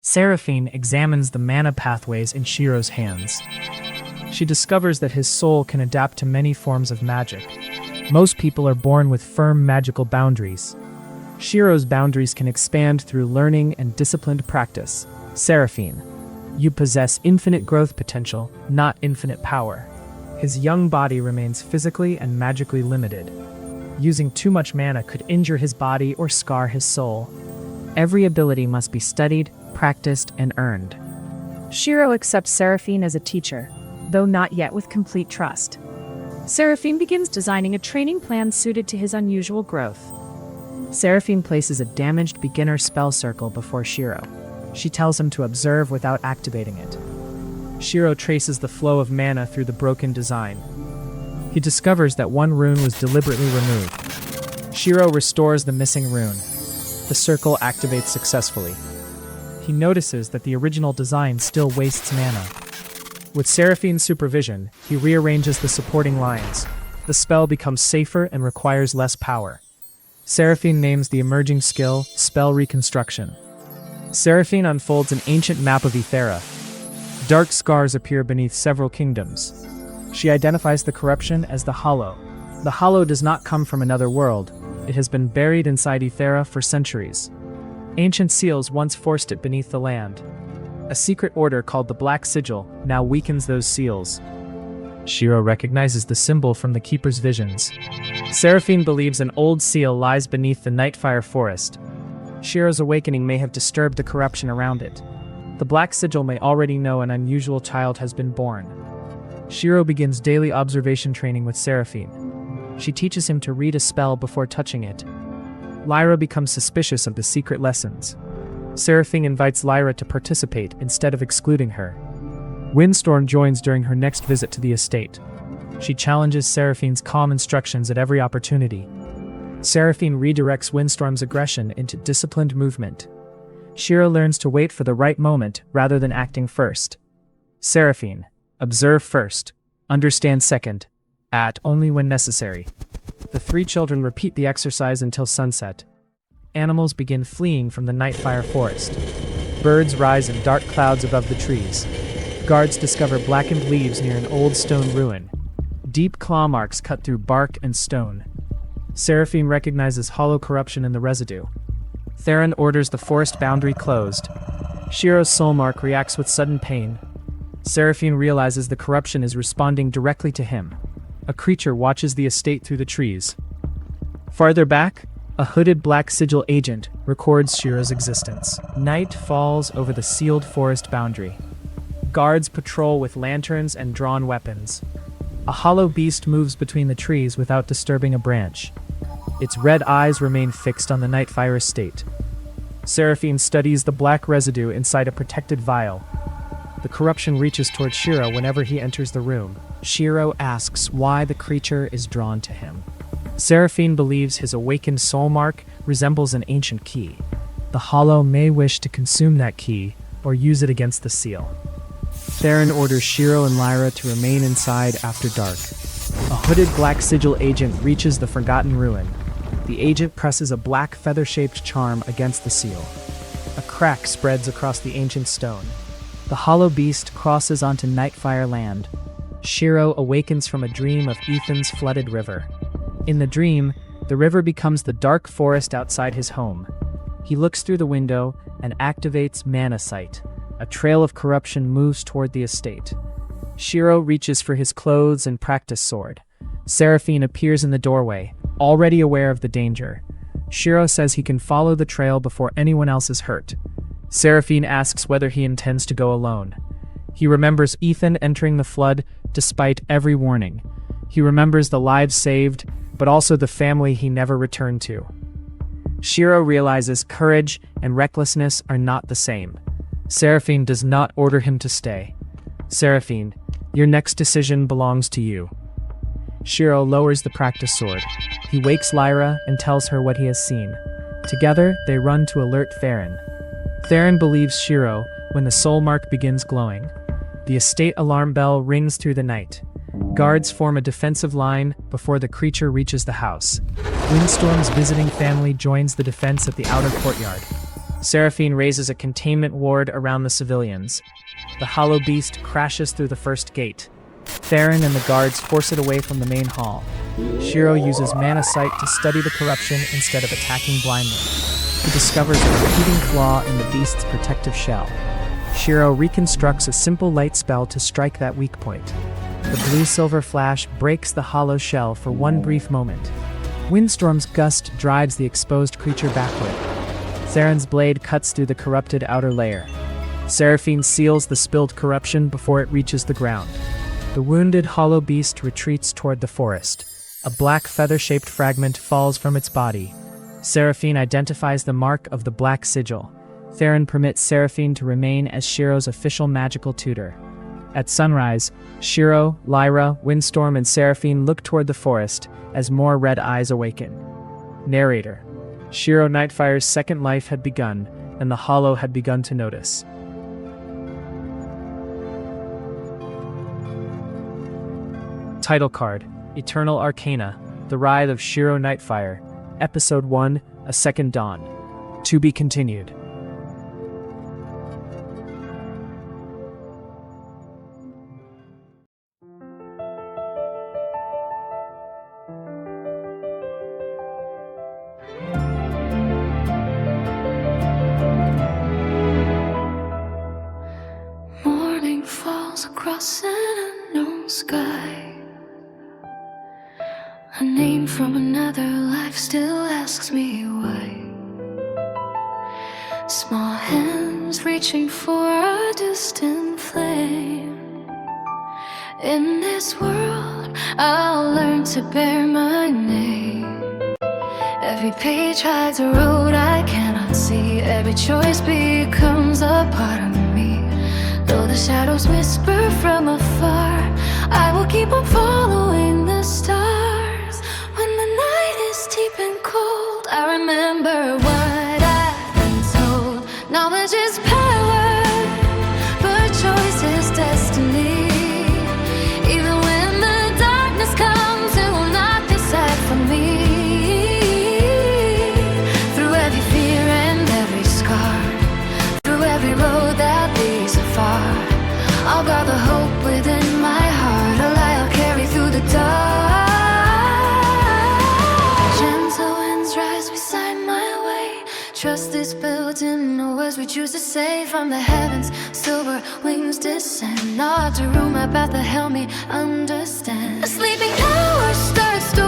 Seraphine examines the mana pathways in Shiro's hands. She discovers that his soul can adapt to many forms of magic. Most people are born with firm magical boundaries. Shiro's boundaries can expand through learning and disciplined practice. Seraphine, you possess infinite growth potential, not infinite power. His young body remains physically and magically limited. Using too much mana could injure his body or scar his soul. Every ability must be studied, practiced, and earned. Shiro accepts Seraphine as a teacher, though not yet with complete trust. Seraphine begins designing a training plan suited to his unusual growth. Seraphine places a damaged beginner spell circle before Shiro. She tells him to observe without activating it. Shiro traces the flow of mana through the broken design. He discovers that one rune was deliberately removed. Shiro restores the missing rune. The circle activates successfully. He notices that the original design still wastes mana. With Seraphine's supervision, he rearranges the supporting lines. The spell becomes safer and requires less power. Seraphine names the emerging skill Spell Reconstruction. Seraphine unfolds an ancient map of Ethera. Dark scars appear beneath several kingdoms. She identifies the corruption as the Hollow. The Hollow does not come from another world. It has been buried inside Ethera for centuries. Ancient seals once forced it beneath the land. A secret order called the Black Sigil now weakens those seals. Shiro recognizes the symbol from the Keeper's visions. Seraphine believes an old seal lies beneath the Nightfire forest. Shiro's awakening may have disturbed the corruption around it. The Black Sigil may already know an unusual child has been born. Shiro begins daily observation training with Seraphine. She teaches him to read a spell before touching it. Lyra becomes suspicious of the secret lessons. Seraphine invites Lyra to participate instead of excluding her. Windstorm joins during her next visit to the estate. She challenges Seraphine's calm instructions at every opportunity. Seraphine redirects Windstorm's aggression into disciplined movement. Shiro learns to wait for the right moment rather than acting first. Seraphine, observe first, understand second, act only when necessary. The three children repeat the exercise until sunset. Animals begin fleeing from the Nightfire forest. Birds rise in dark clouds above the trees. Guards discover blackened leaves near an old stone ruin. Deep claw marks cut through bark and stone. Seraphine recognizes hollow corruption in the residue. Theron orders the forest boundary closed. Shiro's soul mark reacts with sudden pain. Seraphine realizes the corruption is responding directly to him. A creature watches the estate through the trees. Farther back, a hooded Black Sigil agent records Shiro's existence. Night falls over the sealed forest boundary. Guards patrol with lanterns and drawn weapons. A hollow beast moves between the trees without disturbing a branch. Its red eyes remain fixed on the Nightfire estate. Seraphine studies the black residue inside a protected vial. The corruption reaches toward Shiro whenever he enters the room. Shiro asks why the creature is drawn to him. Seraphine believes his awakened soul mark resembles an ancient key. The Hollow may wish to consume that key or use it against the seal. Theron orders Shiro and Lyra to remain inside after dark. A hooded Black Sigil agent reaches the forgotten ruin. The agent presses a black feather-shaped charm against the seal. A crack spreads across the ancient stone. The hollow beast crosses onto Nightfire land. Shiro awakens from a dream of Ethan's flooded river. In the dream, the river becomes the dark forest outside his home. He looks through the window and activates Mana Sight. A trail of corruption moves toward the estate. Shiro reaches for his clothes and practice sword. Seraphine appears in the doorway, already aware of the danger. Shiro says he can follow the trail before anyone else is hurt. Seraphine asks whether he intends to go alone. He remembers Ethan entering the flood despite every warning. He remembers the lives saved, but also the family he never returned to. Shiro realizes courage and recklessness are not the same. Seraphine does not order him to stay. Seraphine, your next decision belongs to you. Shiro lowers the practice sword. He wakes Lyra and tells her what he has seen. Together, they run to alert Theron. Theron believes Shiro when the soul mark begins glowing. The estate alarm bell rings through the night. Guards form a defensive line before the creature reaches the house. Windstorm's visiting family joins the defense at the outer courtyard. Seraphine raises a containment ward around the civilians. The hollow beast crashes through the first gate. Theron and the guards force it away from the main hall. Shiro uses mana sight to study the corruption instead of attacking blindly. He discovers a repeating flaw in the beast's protective shell. Shiro reconstructs a simple light spell to strike that weak point. The blue-silver flash breaks the hollow shell for one brief moment. Windstorm's gust drives the exposed creature backward. Theron's blade cuts through the corrupted outer layer. Seraphine seals the spilled corruption before it reaches the ground. The wounded hollow beast retreats toward the forest. A black feather-shaped fragment falls from its body. Seraphine identifies the mark of the Black Sigil. Theron permits Seraphine to remain as Shiro's official magical tutor. At sunrise, Shiro, Lyra, Windstorm, and Seraphine look toward the forest as more red eyes awaken. Narrator: Shiro Nightfire's second life had begun, and the Hollow had begun to notice. Title card: Eternal Arcana, The Rise of Shiro Nightfire, Episode 1, A Second Dawn. To be continued. Morning falls across an unknown sky. A name from another life still asks me why. Small hands reaching for a distant flame. In this world, I'll learn to bear my name. Every page hides a road I cannot see. Every choice becomes a part of me. Though the shadows whisper from afar, I will keep on following the stars. When the night is deep and cold, I remember what I've been told. Knowledge is power, but choice is destiny. Even when the darkness comes, it will not decide for me. Through every fear and every scar, through every road that leads afar, I'll guard the hope within my heart. A lie I'll carry through the dark. Gentle winds rise beside my way. Trust is built in the words we choose to say. From the heavens, silver wings descend. Not to rule my path to help me understand. A sleeping hour starts to